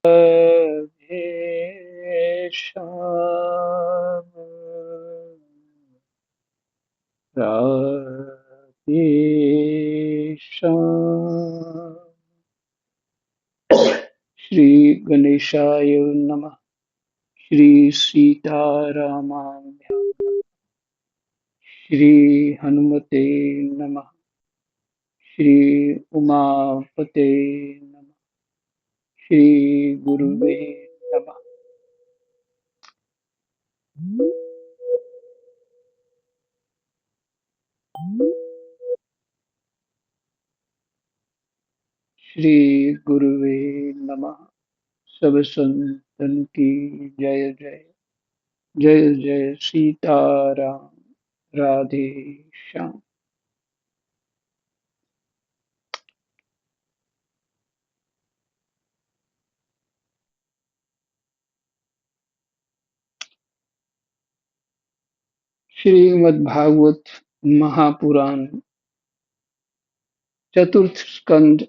राधे श्याम राधे श्याम। श्री गणेशाय नमः। श्री सीतारामाभ्यां। श्री हनुमते नमः। श्री उमापते नमः। श्री गुरुवे नमः। श्री गुरुवे नमः। सब संतन की जय जय। जय जय सीताराम। राधे श्याम। श्रीमद्भागवत महापुराण चतुर्थ स्कंद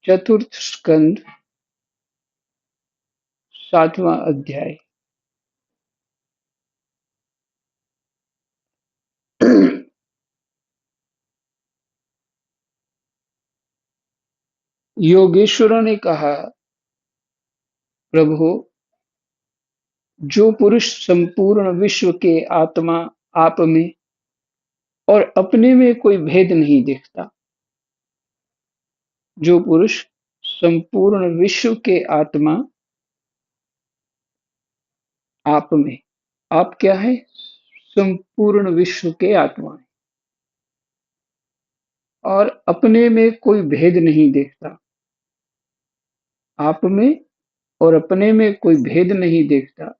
चतुर्थ स्कंद सातवां अध्याय। योगेश्वरों ने कहा, प्रभु, जो पुरुष संपूर्ण विश्व के आत्मा आप में और अपने में कोई भेद नहीं देखता, जो पुरुष संपूर्ण विश्व के आत्मा आप में, आप क्या है? संपूर्ण विश्व के आत्मा है और अपने में कोई भेद नहीं देखता, आप में और अपने में कोई भेद नहीं देखता,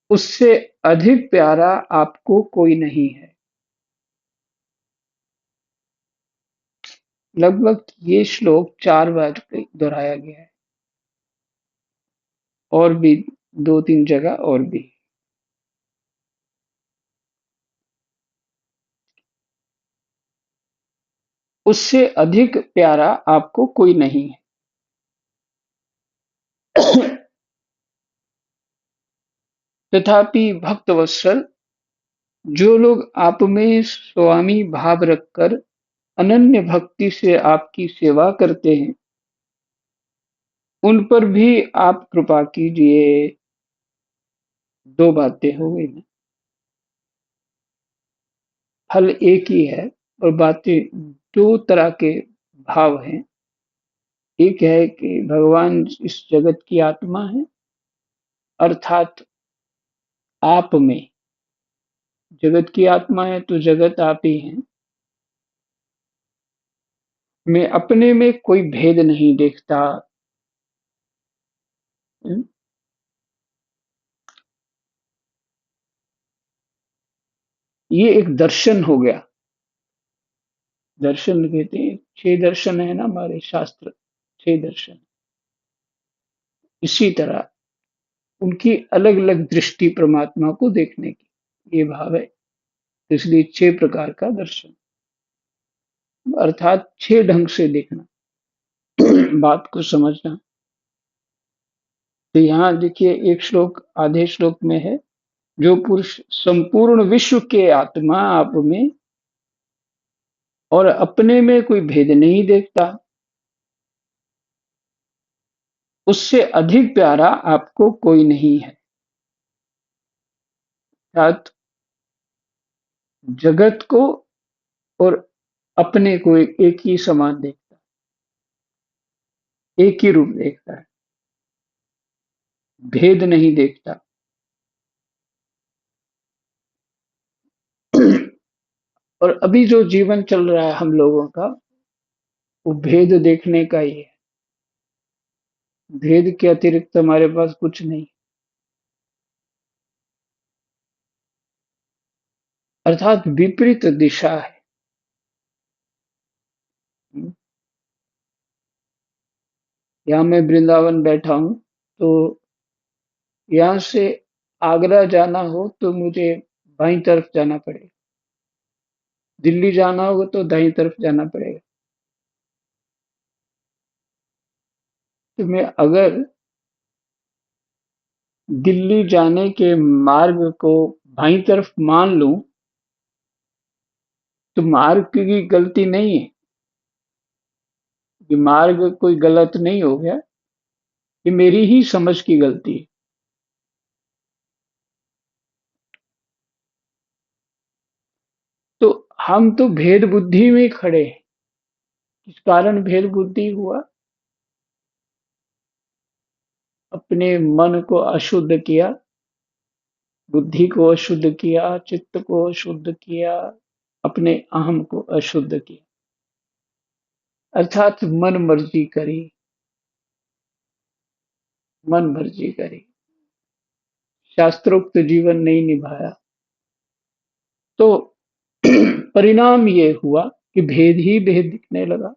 उससे अधिक प्यारा आपको कोई नहीं है। लगभग ये श्लोक 4 बार दोहराया गया है और भी 2-3 जगह और भी। उससे अधिक प्यारा आपको कोई नहीं है। तथापि भक्तवत्सल, जो लोग आप में स्वामी भाव रखकर अनन्य भक्ति से आपकी सेवा करते हैं, उन पर भी आप कृपा कीजिए। 2 बातें हो गई ना, फल एक ही है और बातें 2 तरह के भाव हैं। एक है कि भगवान इस जगत की आत्मा है, अर्थात आप में। जगत की आत्मा है तो जगत आप ही हैं। मैं अपने में कोई भेद नहीं देखता। हम्म, ये एक दर्शन हो गया। दर्शन कहते हैं, 6 दर्शन है ना हमारे शास्त्र, 6 दर्शन। इसी तरह उनकी अलग-अलग दृष्टि परमात्मा को देखने की, ये भाव है। इसलिए 6 प्रकार का दर्शन, अर्थात 6 ढंग से देखना, बात को समझना। तो यहाँ देखिए, एक श्लोक आधे श्लोक में है, जो पुरुष संपूर्ण विश्व के आत्मा आप में और अपने में कोई भेद नहीं देखता, उससे अधिक प्यारा आपको कोई नहीं है। अर्थात जगत को और अपने को एक ही समान देखता, एक ही रूप देखता है, भेद नहीं देखता। और अभी जो जीवन चल रहा है हम लोगों का, वो भेद देखने का ही है। भेद के अतिरिक्त हमारे पास कुछ नहीं, अर्थात विपरीत दिशा है। यहाँ मैं वृंदावन बैठा हूँ, तो यहाँ से आगरा जाना हो तो मुझे बाईं तरफ जाना पड़ेगा, दिल्ली जाना होगा तो दाईं तरफ जाना पड़ेगा। तो मैं अगर दिल्ली जाने के मार्ग को बाईं तरफ मान लूं तो मार्ग की गलती नहीं है, ये मार्ग कोई गलत नहीं हो गया, ये मेरी ही समझ की गलती है। तो हम तो भेद बुद्धि में खड़े हैं। किस कारण भेद बुद्धि हुआ? अपने मन को अशुद्ध किया, बुद्धि को अशुद्ध किया, चित्त को अशुद्ध किया, अपने अहम को अशुद्ध किया, अर्थात मन मर्जी करी, मन मर्जी करी, शास्त्रोक्त जीवन नहीं निभाया। तो परिणाम ये हुआ कि भेद ही भेद दिखने लगा।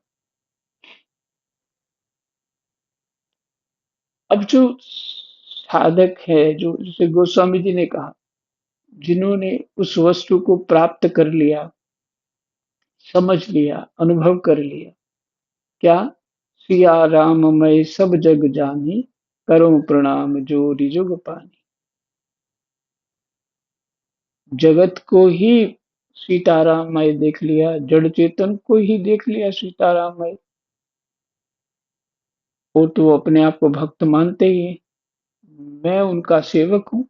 अब जो साधक है, जो जैसे गोस्वामी जी ने कहा, जिन्होंने उस वस्तु को प्राप्त कर लिया, समझ लिया, अनुभव कर लिया, क्या? सिया राम मैं सब जग जानी, करो प्रणाम जोरि जुग पानी। जगत को ही सीताराममय देख लिया, जड़ चेतन को ही देख लिया सीताराममय, वो तो अपने आप को भक्त मानते ही हैं, मैं उनका सेवक हूँ।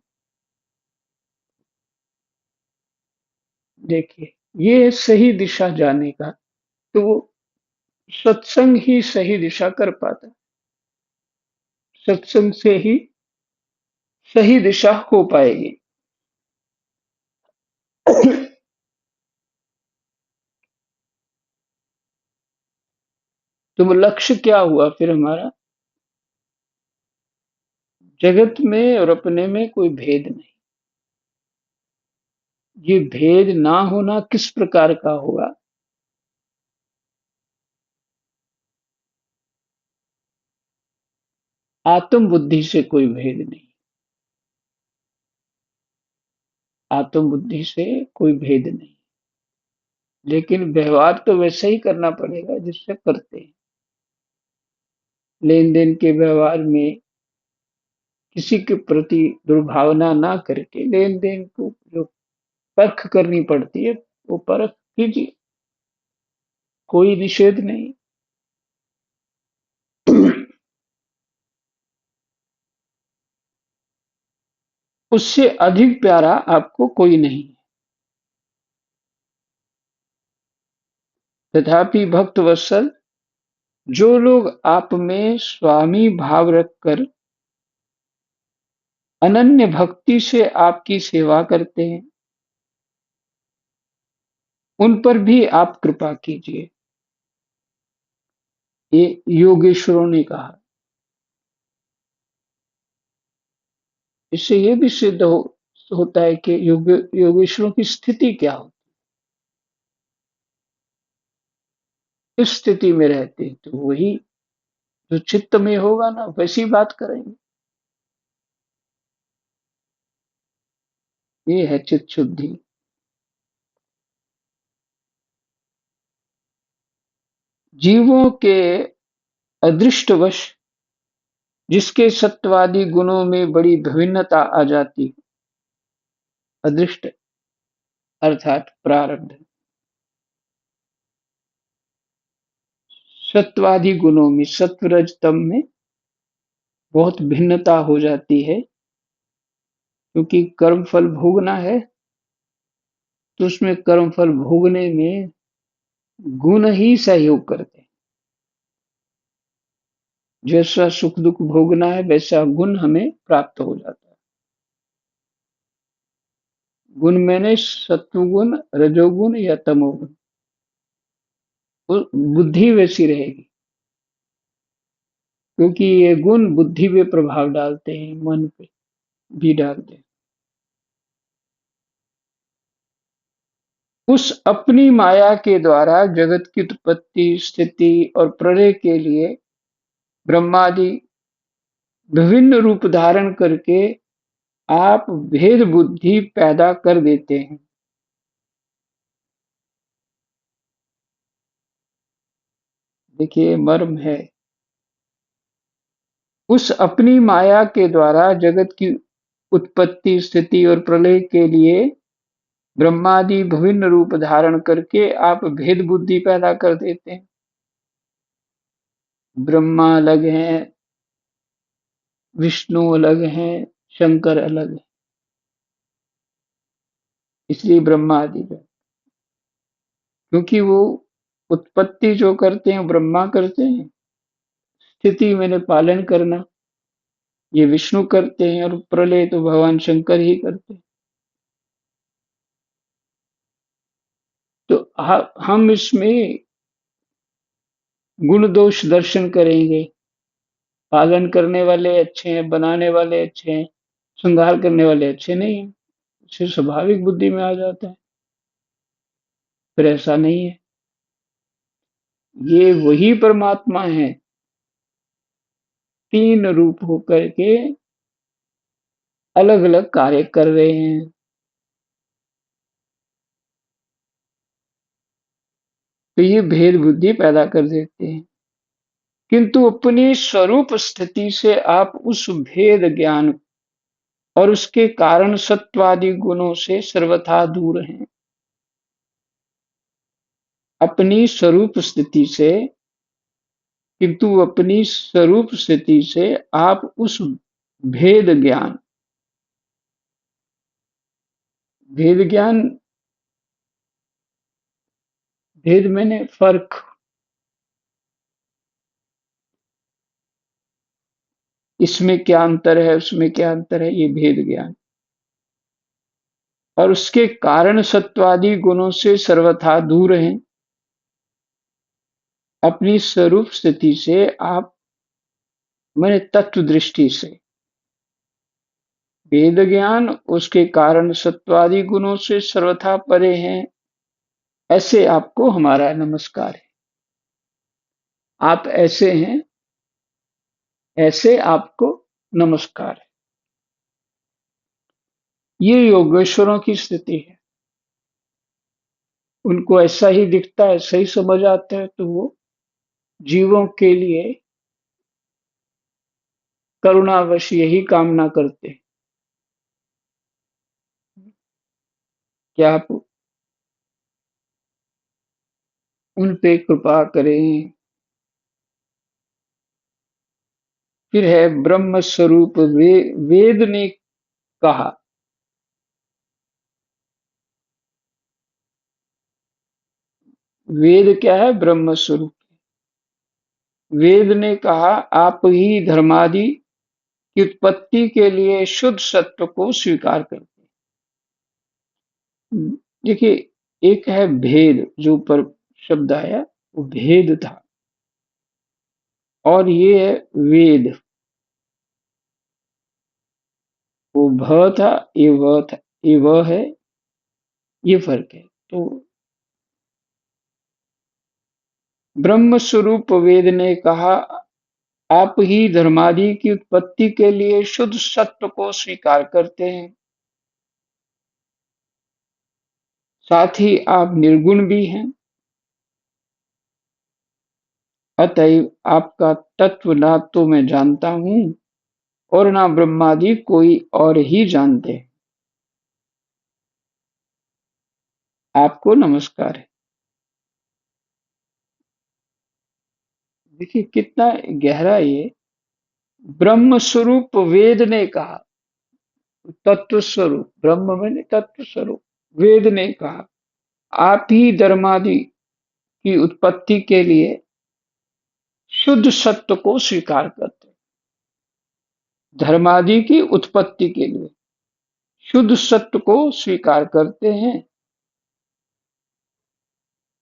देखिए, ये सही दिशा जाने का, तो वो सत्संग ही सही दिशा कर पाता है। सत्संग से ही सही दिशा हो पाएगी। तो वो लक्ष्य क्या हुआ फिर हमारा? जगत में और अपने में कोई भेद नहीं। ये भेद ना होना किस प्रकार का होगा? आत्म बुद्धि से कोई भेद नहीं, आत्म बुद्धि से कोई भेद नहीं। लेकिन व्यवहार तो वैसे ही करना पड़ेगा जिससे करते हैं। लेन देन के व्यवहार में किसी के प्रति दुर्भावना ना करके लेन देन को जो परख करनी पड़ती है वो परख कीजिए, कोई निषेध नहीं। उससे अधिक प्यारा आपको कोई नहीं है। तथापि भक्त वत्सल, जो लोग आप में स्वामी भाव रखकर अनन्य भक्ति से आपकी सेवा करते हैं, उन पर भी आप कृपा कीजिए। ये योगेश्वरों ने कहा। इससे ये भी सिद्ध होता है कि योगेश्वरों की स्थिति क्या हो, किस स्थिति में रहते हैं, तो वही जो चित्त में होगा ना वैसी बात करेंगे। ये है चित्त शुद्धि। जीवों के अदृष्टवश जिसके सत्वादि गुणों में बड़ी भिन्नता आ जाती, अदृष्ट अर्थात प्रारब्ध, सत्वादि गुणों में सत्व रज तम में बहुत भिन्नता हो जाती है, क्योंकि कर्म फल भोगना है, तो उसमें कर्म फल भोगने में गुण ही सहयोग करते हैं। जैसा सुख दुख भोगना है वैसा गुण हमें प्राप्त हो जाता है। गुण मैंने सत्वगुण, रजोगुण या तमोगुण, वो बुद्धि वैसी रहेगी, क्योंकि ये गुण बुद्धि पे प्रभाव डालते हैं, मन पे भी डालते हैं। उस अपनी माया के द्वारा जगत की उत्पत्ति, स्थिति और प्रलय के लिए ब्रह्मादि विभिन्न रूप धारण करके आप भेद बुद्धि पैदा कर देते हैं। देखिए मर्म है, उस अपनी माया के द्वारा जगत की उत्पत्ति, स्थिति और प्रलय के लिए ब्रह्मादि विभिन्न रूप धारण करके आप भेद बुद्धि पैदा कर देते हैं। ब्रह्मा अलग हैं, विष्णु अलग हैं, शंकर अलग है, इसलिए ब्रह्मा आदि है। क्योंकि वो उत्पत्ति जो करते हैं ब्रह्मा करते हैं, स्थिति मैंने पालन करना ये विष्णु करते हैं, और प्रलय तो भगवान शंकर ही करते हैं। तो हम इसमें गुण दोष दर्शन करेंगे। पालन करने वाले अच्छे हैं, बनाने वाले अच्छे हैं, श्रृंगार करने वाले अच्छे नहीं हैं। इसे स्वाभाविक बुद्धि में आ जाता है। फिर ऐसा नहीं है, ये वही परमात्मा है, तीन रूप होकर के अलग अलग कार्य कर रहे हैं। तो ये भेद बुद्धि पैदा कर देते हैं, किंतु अपनी स्वरूप स्थिति से आप उस भेद ज्ञान और उसके कारण सत्वादि गुणों से सर्वथा दूर हैं। अपनी स्वरूप स्थिति से, किंतु अपनी स्वरूप स्थिति से आप उस भेद ज्ञान, भेद ज्ञान, भेद मैंने फर्क, इसमें क्या अंतर है, उसमें क्या अंतर है, ये भेद ज्ञान और उसके कारण सत्वादि गुणों से सर्वथा दूर हैं। अपनी स्वरूप स्थिति से आप, मैंने तत्व दृष्टि से, वेद ज्ञान उसके कारण सत्वादि गुणों से सर्वथा परे हैं। ऐसे आपको हमारा नमस्कार है। आप ऐसे हैं, ऐसे आपको नमस्कार है। ये योगेश्वरों की स्थिति है। उनको ऐसा ही दिखता है, ऐसा ही समझ आता है, तो वो जीवों के लिए करुणावश यही कामना करते हैं कि आप उन पे कृपा करें। फिर है ब्रह्म स्वरूप वेद ने कहा, वेद क्या है? ब्रह्म स्वरूप। वेद ने कहा आप ही धर्मादि की उत्पत्ति के लिए शुद्ध सत्व को स्वीकार करते हैं। देखिए, एक है भेद, जो ऊपर शब्द आया वो भेद था, और ये है वेद, वो भ था, ये व था, ये व है, ये फर्क है। तो ब्रह्म स्वरूप वेद ने कहा आप ही धर्मादि की उत्पत्ति के लिए शुद्ध सत्व को स्वीकार करते हैं, साथ ही आप निर्गुण भी हैं। अतएव आपका तत्व ना तो मैं जानता हूं और ना ब्रह्मादि कोई और ही जानते हैं। आपको नमस्कार है। देखिए कितना गहरा ये। ब्रह्म स्वरूप वेद ने कहा, तत्व स्वरूप, ब्रह्म में तत्व स्वरूप, वेद ने कहा आप ही धर्मादि की उत्पत्ति के लिए शुद्ध सत्य को स्वीकार करते हैं। धर्मादि की उत्पत्ति के लिए शुद्ध सत्य को स्वीकार करते हैं।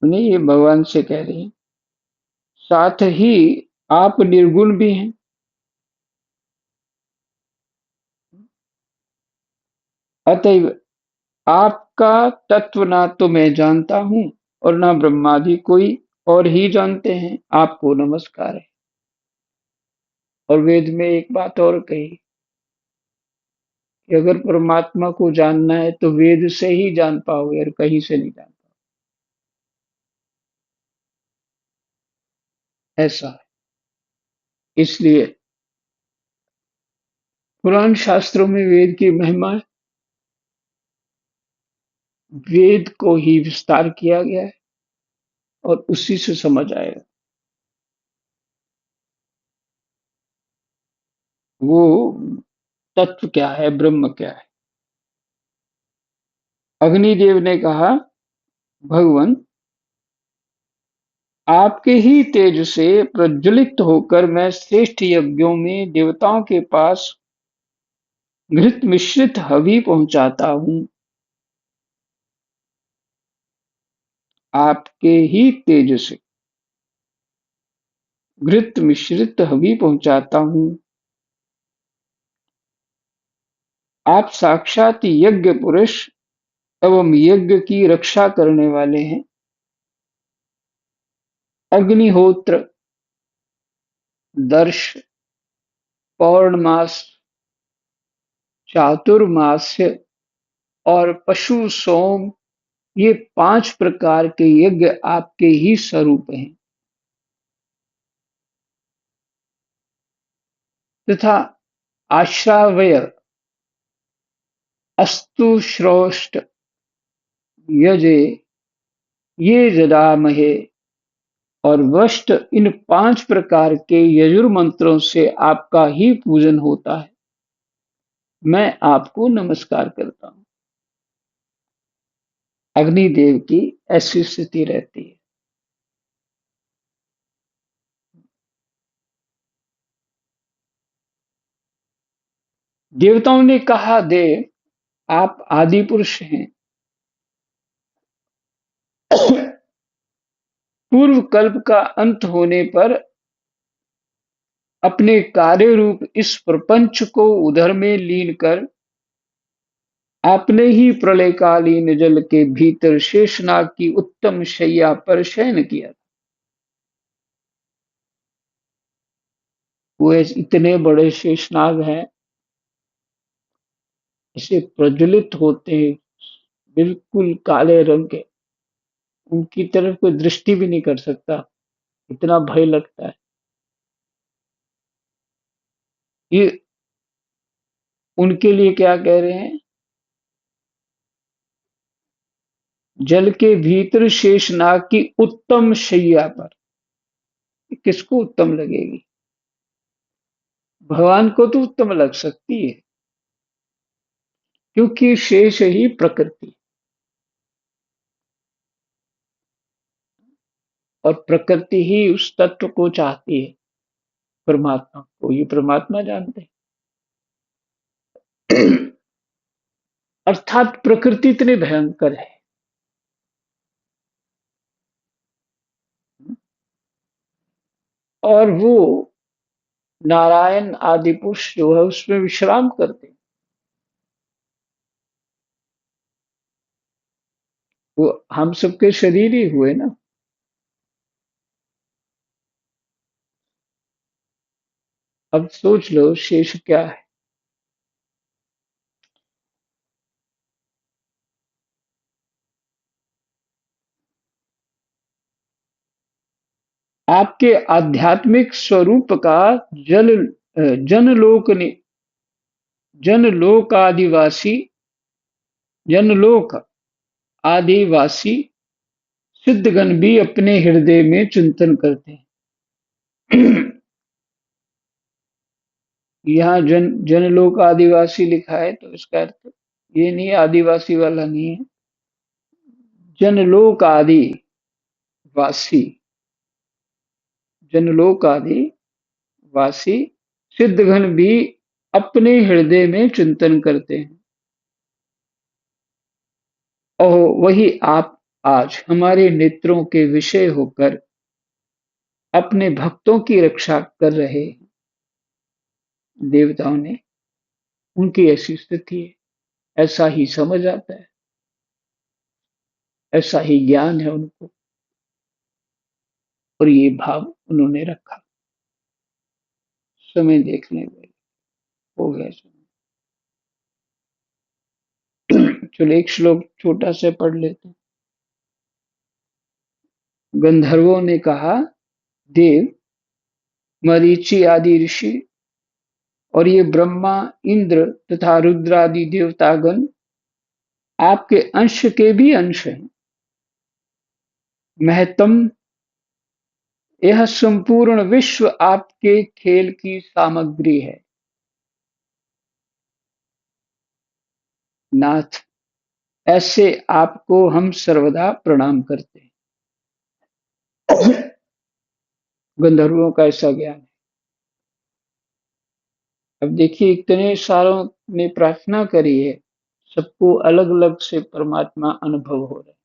उन्हें ये भगवान से कह रही हैं, साथ ही आप निर्गुण भी हैं। अतएव आपका तत्व ना तो मैं जानता हूं और ना ब्रह्मादि कोई और ही जानते हैं। आपको नमस्कार है। और वेद में एक बात और कही, कि अगर परमात्मा को जानना है तो वेद से ही जान पाओगे और कहीं से नहीं जान पाओगे, ऐसा है। इसलिए पुराण शास्त्रों में वेद की महिमा है, वेद को ही विस्तार किया गया है और उसी से समझ आएगा वो तत्व क्या है, ब्रह्म क्या है। अग्निदेव ने कहा, भगवान, आपके ही तेज से प्रज्वलित होकर मैं श्रेष्ठ यज्ञों में देवताओं के पास घृत मिश्रित हवि पहुंचाता हूँ। आपके ही तेज से घृत मिश्रित हवि पहुंचाता हूँ। आप साक्षात यज्ञ पुरुष एवं यज्ञ की रक्षा करने वाले हैं। अग्निहोत्र, दर्श, पौर्णमास, चातुर्मास्य और पशु सोम, ये 5 प्रकार के यज्ञ आपके ही स्वरूप हैं। तथा आश्रावय, अस्तु श्रोष्ठ, यजे, ये जदामहे और वष्ट, इन 5 प्रकार के यजुर्मंत्रों से आपका ही पूजन होता है। मैं आपको नमस्कार करता हूँ। अग्निदेव की ऐसी स्थिति रहती है। देवताओं ने कहा, देव, आप आदि पुरुष हैं। पूर्व कल्प का अंत होने पर अपने कार्य रूप इस प्रपंच को उदर में लीन कर आपने ही प्रलयकालीन जल के भीतर शेषनाग की उत्तम शैया पर शयन किया। वो इतने बड़े शेषनाग हैं, ऐसे प्रज्वलित होते हैं, बिल्कुल काले रंग के, उनकी तरफ कोई दृष्टि भी नहीं कर सकता, इतना भय लगता है। ये उनके लिए क्या कह रहे हैं, जल के भीतर शेषनाग की उत्तम शैया पर। किसको उत्तम लगेगी? भगवान को तो उत्तम लग सकती है, क्योंकि शेष ही प्रकृति, और प्रकृति ही उस तत्व को चाहती है, परमात्मा को। ये परमात्मा जानते हैं। अर्थात प्रकृति इतनी भयंकर है, और वो नारायण आदि पुरुष जो है उसमें विश्राम करते हैं। वो हम सबके शरीर ही हुए ना। अब सोच लो शेष क्या है। आपके आध्यात्मिक स्वरूप का जल जनलोक ने जनलोक आदिवासी जनलोक आदिवासी सिद्धगण भी अपने हृदय में चिंतन करते हैं। यहाँ जनलोक आदिवासी लिखा है तो इसका अर्थ ये नहीं, आदिवासी वाला नहीं है। जनलोक आदिवासी, जनलोक आदि वासी सिद्धगण भी अपने हृदय में चिंतन करते हैं। और वही आप आज हमारे नेत्रों के विषय होकर अपने भक्तों की रक्षा कर रहे हैं। देवताओं ने, उनकी ऐसी स्थिति है, ऐसा ही समझ आता है, ऐसा ही ज्ञान है उनको, और ये भाव उन्होंने रखा। समय देखने में हो गया। चलो एक श्लोक छोटा सा पढ़ लेते हैं। गंधर्वों ने कहा, देव, मरीचि आदि ऋषि और ये ब्रह्मा, इंद्र तथा रुद्र आदि देवतागण आपके अंश के भी अंश हैं। महतम, यह संपूर्ण विश्व आपके खेल की सामग्री है। नाथ, ऐसे आपको हम सर्वदा प्रणाम करते हैं। गंधर्वों का ऐसा ज्ञान है। अब देखिए, इतने सारों ने प्रार्थना करी है, सबको अलग अलग से परमात्मा अनुभव हो रहे हैं।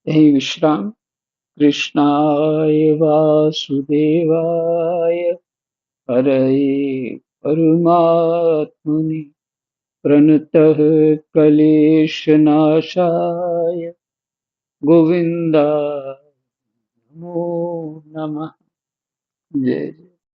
यही विश्राम। कृष्णाय वासुदेवाय हरये परमात्मने प्रणतः क्लेशनाशाय गोविन्दाय नमो नमः। जय जय।